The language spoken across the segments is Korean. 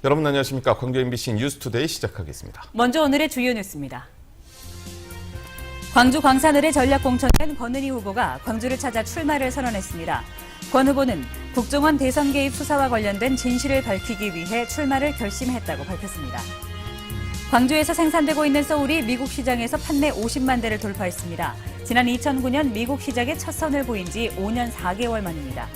여러분 안녕하십니까? 광주 MBC 뉴스투데이 시작하겠습니다. 먼저 오늘의 주요 뉴스입니다. 광주 광산을의 전략 공천된 권은희 후보가 광주를 찾아 출마를 선언했습니다. 권 후보는 국정원 대선 개입 수사와 관련된 진실을 밝히기 위해 출마를 결심했다고 밝혔습니다. 광주에서 생산되고 있는 소울이 미국 시장에서 판매 50만 대를 돌파했습니다. 지난 2009년 미국 시장에 첫 선을 보인 지 5년 4개월 만입니다.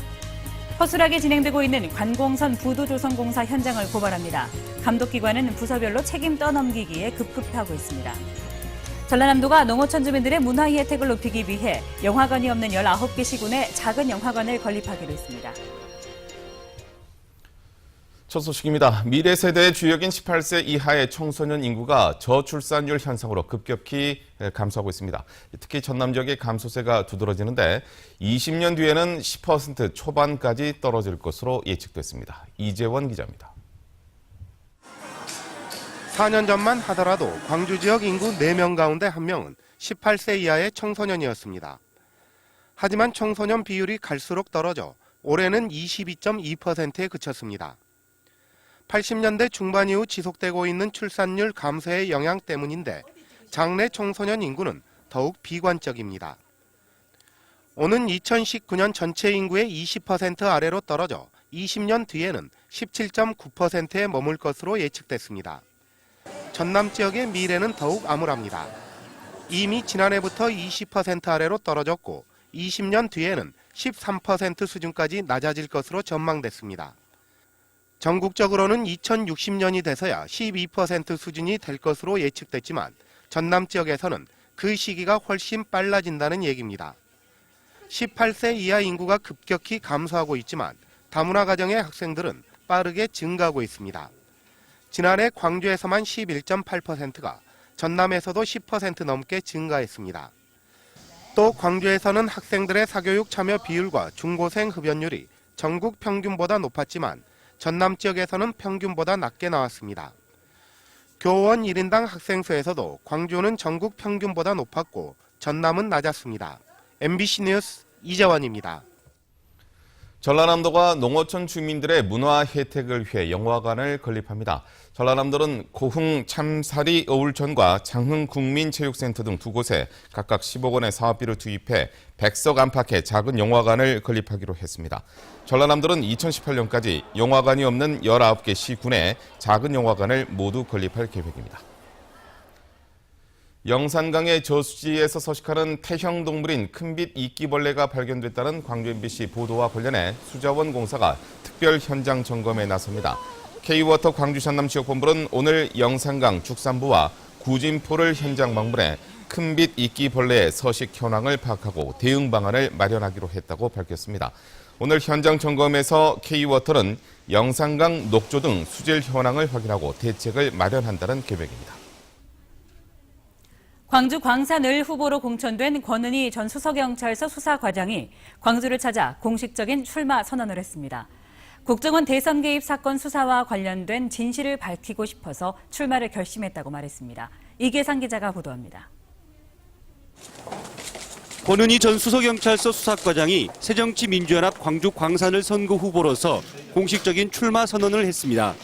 허술하게 진행되고 있는 관공선 부두조선공사 현장을 고발합니다. 감독기관은 부서별로 책임 떠넘기기에 급급하고 있습니다. 전라남도가 농어촌 주민들의 문화의 혜택을 높이기 위해 영화관이 없는 19개 시군에 작은 영화관을 건립하기로 했습니다. 첫 소식입니다. 미래 세대의 주역인 18세 이하의 청소년 인구가 저출산율 현상으로 급격히 감소하고 있습니다. 특히 전남 지역의 감소세가 두드러지는데 20년 뒤에는 10% 초반까지 떨어질 것으로 예측됐습니다. 이재원 기자입니다. 4년 전만 하더라도 광주 지역 인구 4명 가운데 1명은 18세 이하의 청소년이었습니다. 하지만 청소년 비율이 갈수록 떨어져 올해는 22.2%에 그쳤습니다. 80년대 중반 이후 지속되고 있는 출산율 감소의 영향 때문인데 장래 청소년 인구는 더욱 비관적입니다. 오는 2019년 전체 인구의 20% 아래로 떨어져 20년 뒤에는 17.9%에 머물 것으로 예측됐습니다. 전남 지역의 미래는 더욱 암울합니다. 이미 지난해부터 20% 아래로 떨어졌고 20년 뒤에는 13% 수준까지 낮아질 것으로 전망됐습니다. 전국적으로는 2060년이 돼서야 12% 수준이 될 것으로 예측됐지만 전남 지역에서는 그 시기가 훨씬 빨라진다는 얘기입니다. 18세 이하 인구가 급격히 감소하고 있지만 다문화 가정의 학생들은 빠르게 증가하고 있습니다. 지난해 광주에서만 11.8%가 전남에서도 10% 넘게 증가했습니다. 또 광주에서는 학생들의 사교육 참여 비율과 중고생 흡연율이 전국 평균보다 높았지만 전남 지역에서는 평균보다 낮게 나왔습니다. 교원 1인당 학생 수에서도 광주는 전국 평균보다 높았고 전남은 낮았습니다. MBC 뉴스 이재원입니다. 전라남도가 농어촌 주민들의 문화 혜택을 위해 영화관을 건립합니다. 전라남도는 고흥 참사리 어울천과 장흥 국민체육센터 등 두 곳에 각각 10억 원의 사업비를 투입해 100석 안팎의 작은 영화관을 건립하기로 했습니다. 전라남도는 2018년까지 영화관이 없는 19개 시군에 작은 영화관을 모두 건립할 계획입니다. 영산강의 저수지에서 서식하는 태형 동물인 큰빛 이끼벌레가 발견됐다는 광주 MBC 보도와 관련해 수자원공사가 특별 현장 점검에 나섭니다. K워터 광주 전남 지역본부는 오늘 영산강 축산부와 구진포를 현장 방문해 큰빛 이끼벌레의 서식 현황을 파악하고 대응 방안을 마련하기로 했다고 밝혔습니다. 오늘 현장 점검에서 K워터는 영산강 녹조 등 수질 현황을 확인하고 대책을 마련한다는 계획입니다. 광주 광산을 후보로 공천된 권은희 전 수서경찰서 수사과장이 광주를 찾아 공식적인 출마 선언을 했습니다. 국정원 대선 개입 사건 수사와 관련된 진실을 밝히고 싶어서 출마를 결심했다고 말했습니다. 이계상 기자가 보도합니다. 권은희 전 수서경찰서 수사과장이 새정치민주연합 광주 광산을 선거 후보로서 공식적인 출마 선언을 했습니다.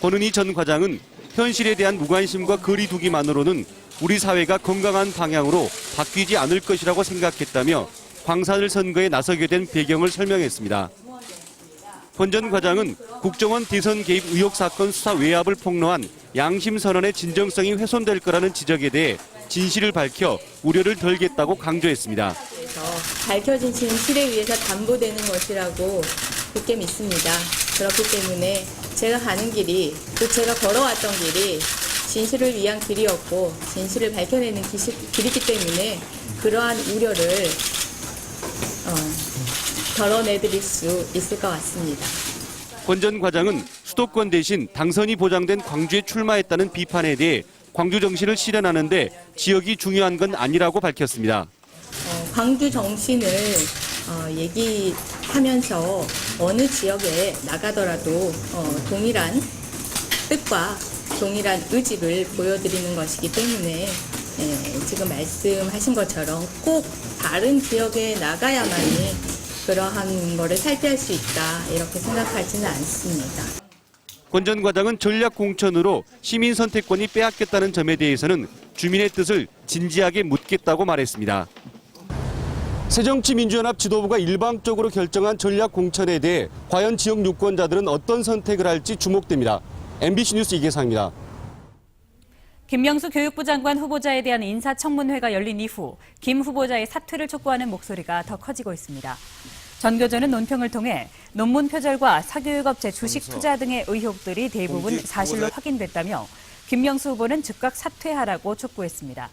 권은희 전 과장은 현실에 대한 무관심과 거리두기만으로는 우리 사회가 건강한 방향으로 바뀌지 않을 것이라고 생각했다며 광산을 선거에 나서게 된 배경을 설명했습니다. 권 전 과장은 국정원 대선 개입 의혹 사건 수사 외압을 폭로한 양심 선언의 진정성이 훼손될 거라는 지적에 대해 진실을 밝혀 우려를 덜겠다고 강조했습니다. 밝혀진 진실에 의해서 담보되는 것이라고 굳게 믿습니다. 그렇기 때문에 제가 가는 길이, 또 제가 걸어왔던 길이 진실을 위한 길이었고 진실을 밝혀내는 길이기 때문에 그러한 우려를 덜어내드릴 수 있을 것 같습니다. 권 전 과장은 수도권 대신 당선이 보장된 광주에 출마했다는 비판에 대해 광주 정신을 실현하는 데 지역이 중요한 건 아니라고 밝혔습니다. 광주 정신을 얘기하면서 어느 지역에 나가더라도 동일한 뜻과 동일한 의지를 보여드리는 것이기 때문에 지금 말씀하신 것처럼 꼭 다른 지역에 나가야만이 그러한 거를 살피할 수 있다 이렇게 생각하지는 않습니다. 권 전 과장은 전략 공천으로 시민 선택권이 빼앗겼다는 점에 대해서는 주민의 뜻을 진지하게 묻겠다고 말했습니다. 새정치민주연합 지도부가 일방적으로 결정한 전략 공천에 대해 과연 지역 유권자들은 어떤 선택을 할지 주목됩니다. MBC 뉴스 이계상입니다. 김명수 교육부 장관 후보자에 대한 인사청문회가 열린 이후 김 후보자의 사퇴를 촉구하는 목소리가 더 커지고 있습니다. 전교조는 논평을 통해 논문 표절과 사교육업체 주식 투자 등의 의혹들이 대부분 사실로 확인됐다며 김명수 후보는 즉각 사퇴하라고 촉구했습니다.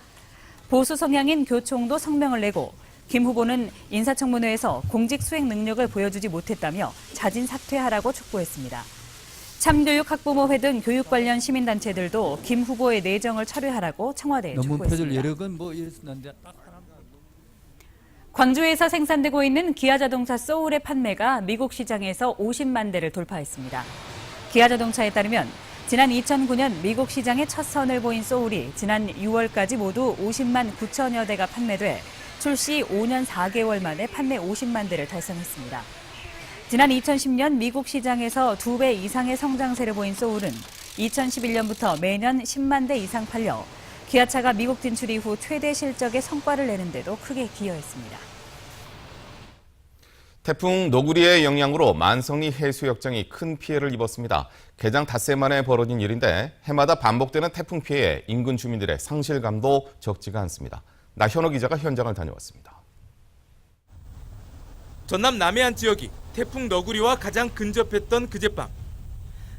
보수 성향인 교총도 성명을 내고 김 후보는 인사청문회에서 공직 수행 능력을 보여주지 못했다며 자진 사퇴하라고 촉구했습니다. 참교육학부모회 등 교육 관련 시민단체들도 김 후보의 내정을 철회하라고 청와대에 논문 표절 촉구했습니다. 여력은 뭐 이랬었는데 광주에서 생산되고 있는 기아자동차 소울의 판매가 미국 시장에서 50만 대를 돌파했습니다. 기아자동차에 따르면 지난 2009년 미국 시장에 첫 선을 보인 소울이 지난 6월까지 모두 50만 9천여 대가 판매돼 출시 5년 4개월 만에 판매 50만 대를 달성했습니다. 지난 2010년 미국 시장에서 2배 이상의 성장세를 보인 소울은 2011년부터 매년 10만 대 이상 팔려 기아차가 미국 진출 이후 최대 실적의 성과를 내는 데도 크게 기여했습니다. 태풍 노구리의 영향으로 만성리 해수욕장이 큰 피해를 입었습니다. 개장 닷새 만에 벌어진 일인데 해마다 반복되는 태풍 피해에 인근 주민들의 상실감도 적지가 않습니다. 나현호 기자가 현장을 다녀왔습니다. 전남 남해안 지역이 태풍 너구리와 가장 근접했던 그젯밤.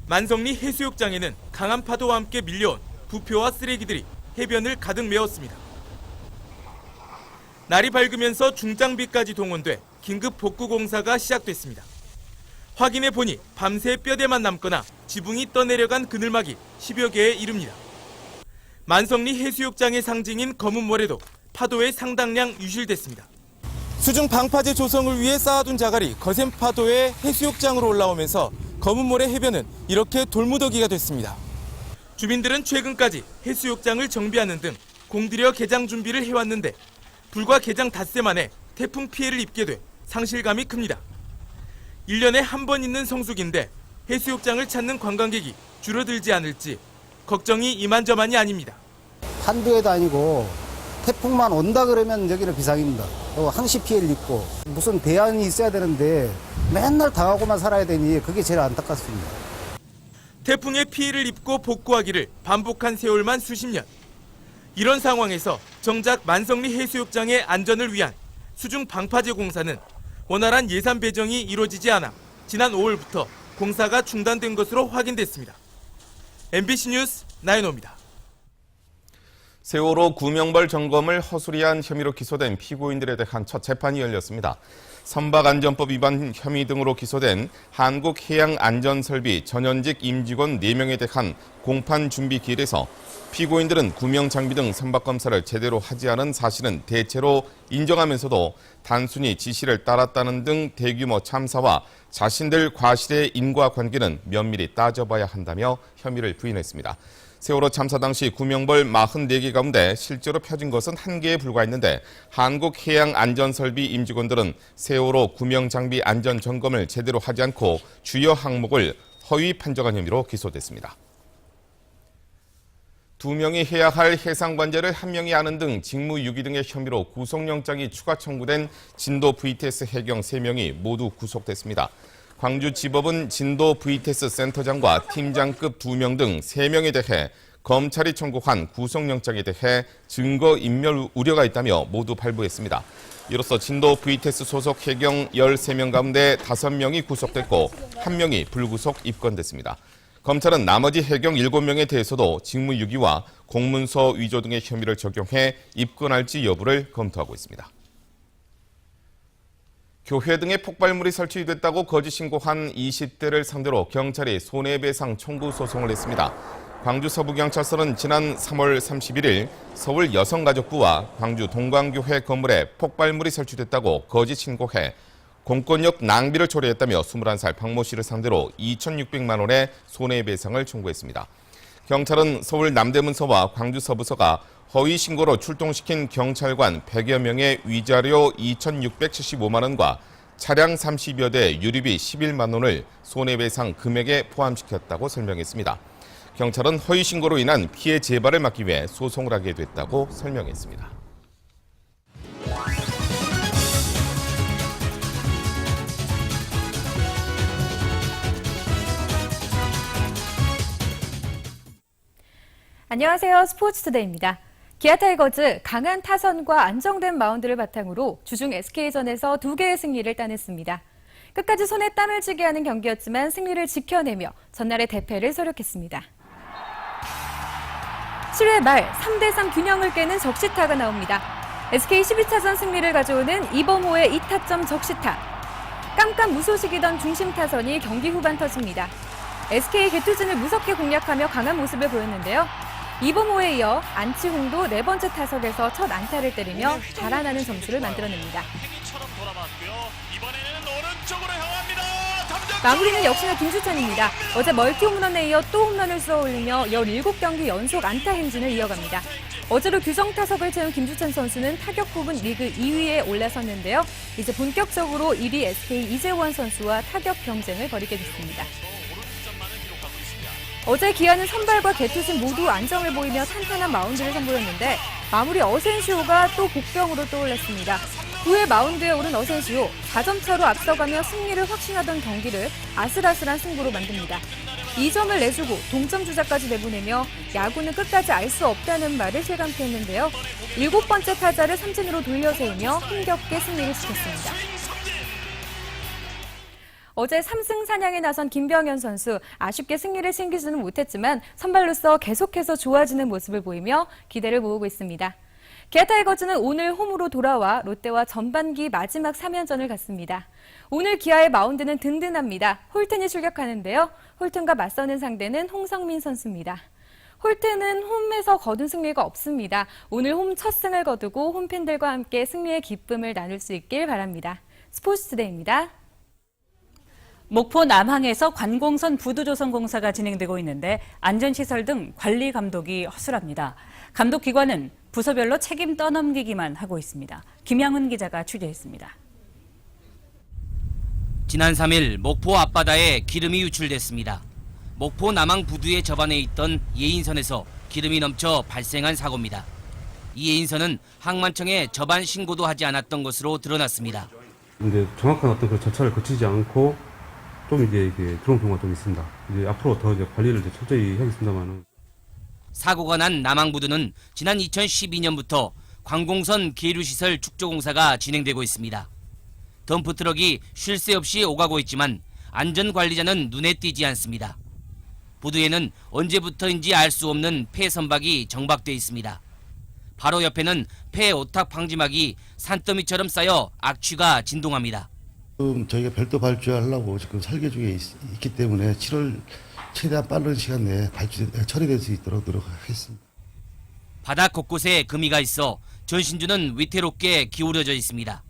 만성리 해수욕장에는 강한 파도와 함께 밀려온 부표와 쓰레기들이 해변을 가득 메웠습니다. 날이 밝으면서 중장비까지 동원돼 긴급 복구 공사가 시작됐습니다. 확인해 보니 밤새 뼈대만 남거나 지붕이 떠내려간 그늘막이 10여 개에 이릅니다. 만성리 해수욕장의 상징인 검은 모래도 파도에 상당량 유실됐습니다. 수중 방파제 조성을 위해 쌓아둔 자갈이 거센 파도에 해수욕장으로 올라오면서 검은 모래 해변은 이렇게 돌무더기가 됐습니다. 주민들은 최근까지 해수욕장을 정비하는 등 공들여 개장 준비를 해왔는데 불과 개장 닷새 만에 태풍 피해를 입게 돼 상실감이 큽니다. 1년에 한 번 있는 성수기인데 해수욕장을 찾는 관광객이 줄어들지 않을지 걱정이 이만저만이 아닙니다. 한두 해도 아니고 태풍만 온다 그러면 여기는 비상입니다. 또 항시 피해를 입고 무슨 대안이 있어야 되는데 맨날 당하고만 살아야 되니 그게 제일 안타깝습니다. 태풍의 피해를 입고 복구하기를 반복한 세월만 수십 년. 이런 상황에서 정작 만성리 해수욕장의 안전을 위한 수중 방파제 공사는 원활한 예산 배정이 이루어지지 않아 지난 5월부터 공사가 중단된 것으로 확인됐습니다. MBC 뉴스 나인호입니다. 세월호 구명벌 점검을 허술히한 혐의로 기소된 피고인들에 대한 첫 재판이 열렸습니다. 선박안전법 위반 혐의 등으로 기소된 한국해양안전설비 전현직 임직원 4명에 대한 공판 준비 기일에서 피고인들은 구명 장비 등 선박 검사를 제대로 하지 않은 사실은 대체로 인정하면서도 단순히 지시를 따랐다는 등 대규모 참사와 자신들 과실의 인과관계는 면밀히 따져봐야 한다며 혐의를 부인했습니다. 세월호 참사 당시 구명벌 44개 가운데 실제로 펴진 것은 1개에 불과했는데 한국해양안전설비 임직원들은 세월호 구명장비 안전점검을 제대로 하지 않고 주요 항목을 허위 판정한 혐의로 기소됐습니다. 2명이 해야 할 해상관제를 1명이 아는 등 직무유기 등의 혐의로 구속영장이 추가 청구된 진도 VTS 해경 3명이 모두 구속됐습니다. 광주지법은 진도 VTS 센터장과 팀장급 2명 등 3명에 대해 검찰이 청구한 구속영장에 대해 증거인멸 우려가 있다며 모두 발부했습니다. 이로써 진도 VTS 소속 해경 13명 가운데 5명이 구속됐고 1명이 불구속 입건됐습니다. 검찰은 나머지 해경 7명에 대해서도 직무유기와 공문서 위조 등의 혐의를 적용해 입건할지 여부를 검토하고 있습니다. 교회 등에 폭발물이 설치됐다고 거짓 신고한 20대를 상대로 경찰이 손해배상 청구 소송을 했습니다. 광주 서부경찰서는 지난 3월 31일 서울 여성가족부와 광주 동광교회 건물에 폭발물이 설치됐다고 거짓 신고해 공권력 낭비를 초래했다며 21살 박모 씨를 상대로 2,600만 원의 손해배상을 청구했습니다. 경찰은 서울 남대문서와 광주 서부서가 허위 신고로 출동시킨 경찰관 100여 명의 위자료 2,675만 원과 차량 30여 대 유류비 11만 원을 손해배상 금액에 포함시켰다고 설명했습니다. 경찰은 허위 신고로 인한 피해 재발을 막기 위해 소송을 하게 됐다고 설명했습니다. 안녕하세요. 스포츠투데이입니다. 기아 타이거즈 강한 타선과 안정된 마운드를 바탕으로 주중 SK전에서 2개의 승리를 따냈습니다. 끝까지 손에 땀을 쥐게 하는 경기였지만 승리를 지켜내며 전날의 대패를 소력했습니다. 7회 말 3대3 균형을 깨는 적시타가 나옵니다. SK 12차전 승리를 가져오는 이범호의 2타점 적시타. 깜깜무소식이던 중심 타선이 경기 후반 터집니다. SK의 개투진을 무섭게 공략하며 강한 모습을 보였는데요. 이범호에 이어 안치홍도 4번째 타석에서 첫 안타를 때리며 달아나는 점수를 만들어냅니다. 마무리는 역시나 김주찬입니다. 어제 멀티 홈런에 이어 또 홈런을 쏘아올리며 17경기 연속 안타 행진을 이어갑니다. 어제로 규정 타석을 채운 김주찬 선수는 타격 부분 리그 2위에 올라섰는데요. 이제 본격적으로 1위 SK 이재원 선수와 타격 경쟁을 벌이게 됐습니다. 어제 기아는 선발과 개투진 모두 안정을 보이며 탄탄한 마운드를 선보였는데 마무리 어센시오가 또 복병으로 떠올랐습니다. 9회 마운드에 오른 어센시오 4점 차로 앞서가며 승리를 확신하던 경기를 아슬아슬한 승부로 만듭니다. 2점을 내주고 동점 주자까지 내보내며 야구는 끝까지 알 수 없다는 말을 실감케 했는데요. 7번째 타자를 삼진으로 돌려세우며 힘겹게 승리를 지켰습니다. 어제 3승 사냥에 나선 김병현 선수 아쉽게 승리를 챙기지는 못했지만 선발로서 계속해서 좋아지는 모습을 보이며 기대를 모으고 있습니다. 기아 타이거즈는 오늘 홈으로 돌아와 롯데와 전반기 마지막 3연전을 갖습니다. 오늘 기아의 마운드는 든든합니다. 홀튼이 출격하는데요. 홀튼과 맞서는 상대는 홍성민 선수입니다. 홀튼은 홈에서 거둔 승리가 없습니다. 오늘 홈 첫 승을 거두고 홈팬들과 함께 승리의 기쁨을 나눌 수 있길 바랍니다. 스포츠투데이입니다. 목포 남항에서 관공선 부두조성공사가 진행되고 있는데 안전시설 등 관리 감독이 허술합니다. 감독기관은 부서별로 책임 떠넘기기만 하고 있습니다. 김양훈 기자가 취재했습니다. 지난 3일 목포 앞바다에 기름이 유출됐습니다. 목포 남항 부두의 저반에 있던 예인선에서 기름이 넘쳐 발생한 사고입니다. 이 예인선은 항만청에 저반 신고도 하지 않았던 것으로 드러났습니다. 이제 정확한 어떤 그 절차를 거치지 않고 좀 이제 그런 경우가 좀 있습니다. 이제 앞으로 더 이제 관리를 이제 철저히 하겠습니다만은. 사고가 난 남항부두는 지난 2012년부터 관공선 계류시설 축조공사가 진행되고 있습니다. 덤프트럭이 쉴 새 없이 오가고 있지만 안전관리자는 눈에 띄지 않습니다. 부두에는 언제부터인지 알 수 없는 폐 선박이 정박돼 있습니다. 바로 옆에는 폐 오탁 방지막이 산더미처럼 쌓여 악취가 진동합니다. 지금 저희가 별도 발주하려고 지금 설계 중에 있기 때문에 7월 최대한 빠른 시간 내에 처리될 수 있도록 노력하겠습니다. 바닥 곳곳에 금이가 있어 전신주는 위태롭게 기울어져 있습니다.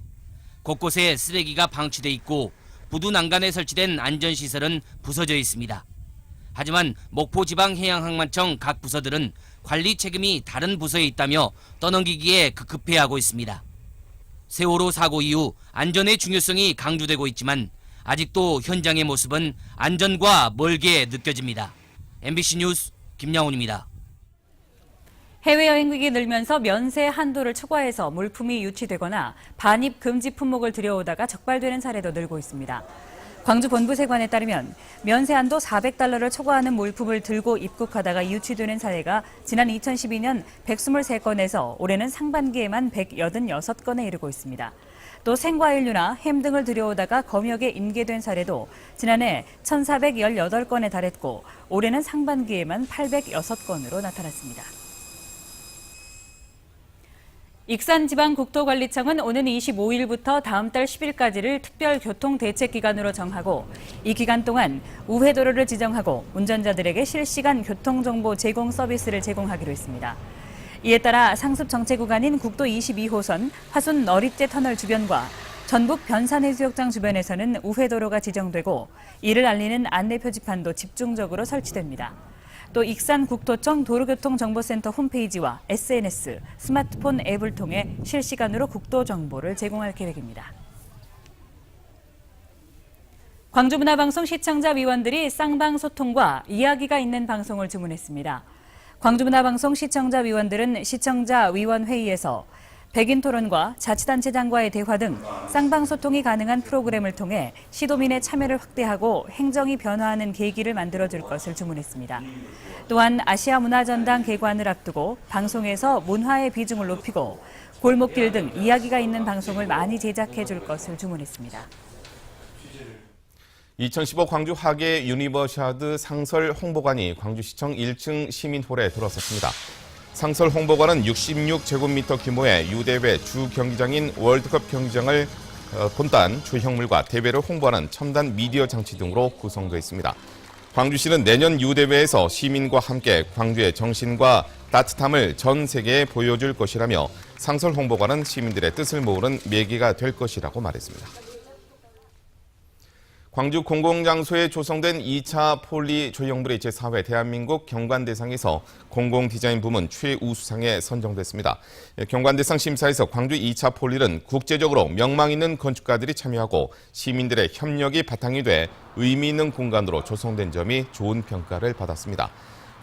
곳곳에 쓰레기가 방치돼 있고 부두 난간에 설치된 안전시설은 부서져 있습니다. 하지만 목포지방해양항만청 각 부서들은 관리 책임이 다른 부서에 있다며 떠넘기기에 급급해하고 있습니다. 세월호 사고 이후 안전의 중요성이 강조되고 있지만 아직도 현장의 모습은 안전과 멀게 느껴집니다. MBC 뉴스 김양훈입니다. 해외여행객이 늘면서 면세 한도를 초과해서 물품이 유치되거나 반입 금지 품목을 들여오다가 적발되는 사례도 늘고 있습니다. 광주 본부세관에 따르면 면세 한도 400달러를 초과하는 물품을 들고 입국하다가 유치되는 사례가 지난 2012년 123건에서 올해는 상반기에만 186건에 이르고 있습니다. 또 생과일류나 햄 등을 들여오다가 검역에 인계된 사례도 지난해 1,418건에 달했고 올해는 상반기에만 806건으로 나타났습니다. 익산지방국토관리청은 오는 25일부터 다음 달 10일까지를 특별교통대책기간으로 정하고 이 기간 동안 우회도로를 지정하고 운전자들에게 실시간 교통정보 제공 서비스를 제공하기로 했습니다. 이에 따라 상습 정체 구간인 국도 22호선 화순 너릿재 터널 주변과 전북 변산해수욕장 주변에서는 우회도로가 지정되고 이를 알리는 안내 표지판도 집중적으로 설치됩니다. 또 익산국토청 도로교통정보센터 홈페이지와 SNS, 스마트폰 앱을 통해 실시간으로 국도 정보를 제공할 계획입니다. 광주문화방송 시청자 위원들이 쌍방소통과 이야기가 있는 방송을 주문했습니다. 광주문화방송 시청자 위원들은 시청자 위원회의에서 백인 토론과 자치단체장과의 대화 등 쌍방소통이 가능한 프로그램을 통해 시도민의 참여를 확대하고 행정이 변화하는 계기를 만들어줄 것을 주문했습니다. 또한 아시아 문화전당 개관을 앞두고 방송에서 문화의 비중을 높이고 골목길 등 이야기가 있는 방송을 많이 제작해줄 것을 주문했습니다. 2015 광주 하계 유니버시아드 상설 홍보관이 광주시청 1층 시민홀에 들어섰습니다. 상설 홍보관은 66제곱미터 규모의 유대회 주 경기장인 월드컵 경기장을 본딴 주형물과 대회를 홍보하는 첨단 미디어 장치 등으로 구성되어 있습니다. 광주시는 내년 유대회에서 시민과 함께 광주의 정신과 따뜻함을 전 세계에 보여줄 것이라며 상설 홍보관은 시민들의 뜻을 모으는 매개가 될 것이라고 말했습니다. 광주 공공장소에 조성된 2차 폴리 조형물의 제4회 대한민국 경관대상에서 공공디자인 부문 최우수상에 선정됐습니다. 경관대상 심사에서 광주 2차 폴리는 국제적으로 명망 있는 건축가들이 참여하고 시민들의 협력이 바탕이 돼 의미 있는 공간으로 조성된 점이 좋은 평가를 받았습니다.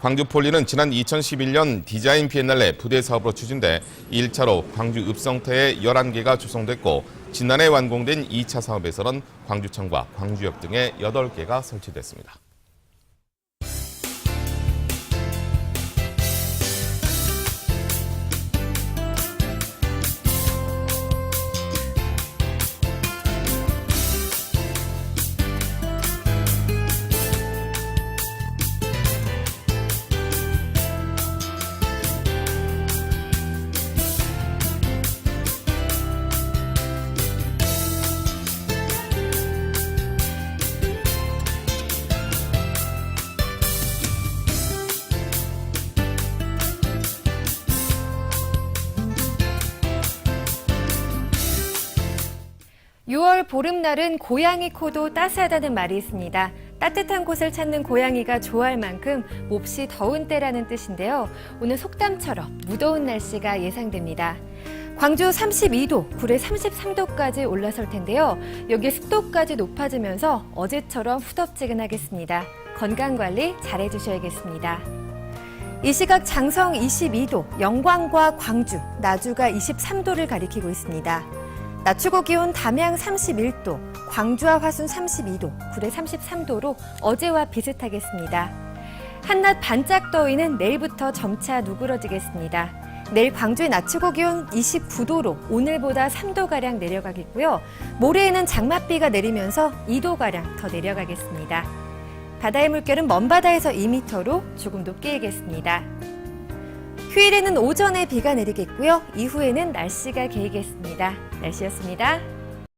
광주 폴리는 지난 2011년 디자인 비엔날레 부대 사업으로 추진돼 1차로 광주 읍성터에 11개가 조성됐고 지난해 완공된 2차 사업에서는 광주청과 광주역 등에 8개가 설치됐습니다. 보름날은 고양이 코도 따스하다는 말이 있습니다. 따뜻한 곳을 찾는 고양이가 좋아할 만큼 몹시 더운 때라는 뜻인데요. 오늘 속담처럼 무더운 날씨가 예상됩니다. 광주 32도, 구례 33도까지 올라설 텐데요. 여기 습도까지 높아지면서 어제처럼 후덥지근하겠습니다. 건강관리 잘해주셔야겠습니다. 이 시각 장성 22도, 영광과 광주, 나주가 23도를 가리키고 있습니다. 낮 최고 기온 담양 31도, 광주와 화순 32도, 구례 33도로 어제와 비슷하겠습니다. 한낮 반짝 더위는 내일부터 점차 누그러지겠습니다. 내일 광주의 낮 최고 기온 29도로 오늘보다 3도가량 내려가겠고요. 모레에는 장맛비가 내리면서 2도가량 더 내려가겠습니다. 바다의 물결은 먼바다에서 2m로 조금 높게 일겠습니다. 휴일에는 오전에 비가 내리겠고요. 이후에는 날씨가 개이겠습니다. 날씨였습니다.